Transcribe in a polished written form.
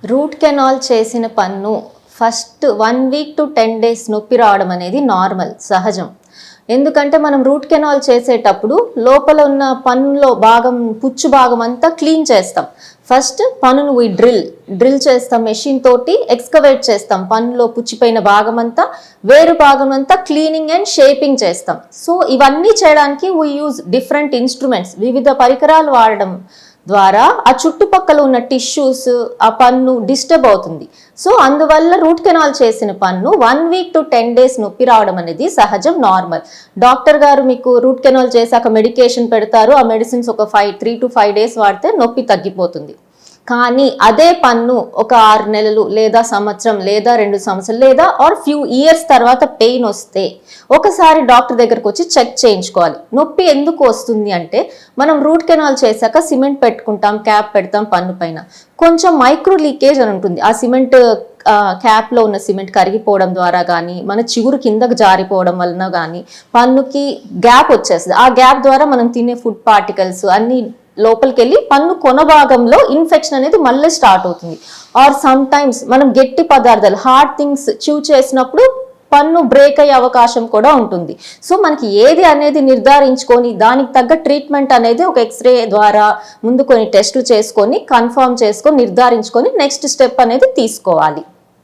Root canal చేసిన పన్ను first 1 week to 10 days నొప్పి రావడం అనేది నార్మల్, సహజం. ఎందుకంటే మనం రూట్ కెనాల్ చేసేటప్పుడు లోపల ఉన్న పన్నులో పుచ్చు భాగం అంతా క్లీన్ చేస్తాం. ఫస్ట్ పన్నును డ్రిల్ చేస్తాం, మెషిన్ తోటి ఎక్స్కవేట్ చేస్తాం. పన్నులో పుచ్చిపోయిన భాగం అంతా, వేరు భాగం అంతా క్లీనింగ్ అండ్ షేపింగ్ చేస్తాం. సో ఇవన్నీ చేయడానికి వీ యూజ్ డిఫరెంట్ ఇన్స్ట్రుమెంట్స్, వివిధ పరికరాలు వాడడం ద్వారా ఆ చుట్టుపక్కల ఉన్న టిష్యూస్, ఆ పన్ను డిస్టర్బ్ అవుతుంది. సో అందువల్ల రూట్ కెనాల్ చేసిన పన్ను 1 వీక్ టు 10 డేస్ నొప్పి రావడం అనేది సహజం, నార్మల్. డాక్టర్ గారు మీకు రూట్ కెనాల్ చేశాక మెడికేషన్ పెడతారు. ఆ మెడిసిన్స్ ఒక 3 to 5 డేస్ వాడితే నొప్పి తగ్గిపోతుంది. కానీ అదే పన్ను ఒక 6 నెలలు లేదా సంవత్సరం లేదా 2 సంవత్సరాలు లేదా ఫ్యూ ఇయర్స్ తర్వాత పెయిన్ వస్తే ఒకసారి డాక్టర్ దగ్గరకు వచ్చి చెక్ చేయించుకోవాలి. నొప్పి ఎందుకు వస్తుంది అంటే, మనం రూట్ కెనాల్ చేశాక సిమెంట్ పెట్టుకుంటాం, క్యాప్ పెడతాం పన్ను పైన. కొంచెం మైక్రో లీకేజ్ అని ఉంటుంది. ఆ సిమెంట్ క్యాప్లో ఉన్న సిమెంట్ కరిగిపోవడం ద్వారా కానీ, మన చిగురు కిందకు జారిపోవడం వలన కానీ పన్నుకి గ్యాప్ వచ్చేస్తుంది. ఆ గ్యాప్ ద్వారా మనం తినే ఫుడ్ పార్టికల్స్ అన్నీ లోపలికి వెళ్ళి పన్ను కొన భాగంలో ఇన్ఫెక్షన్ అనేది మళ్ళీ స్టార్ట్ అవుతుంది. ఆర్ సమ్ టైమ్స్ మనం గట్టి పదార్థాలు, హార్డ్ థింగ్స్ chew చేసినప్పుడు పన్ను బ్రేక్ అయ్యే అవకాశం కూడా ఉంటుంది. సో మనకి ఏది అనేది నిర్ధారించుకొని దానికి తగ్గ ట్రీట్మెంట్ అనేది ఒక ఎక్స్రే ద్వారా ముందు కొన్ని టెస్టులు చేసుకొని కన్ఫర్మ్ చేసుకొని నిర్ధారించుకొని నెక్స్ట్ స్టెప్ అనేది తీసుకోవాలి.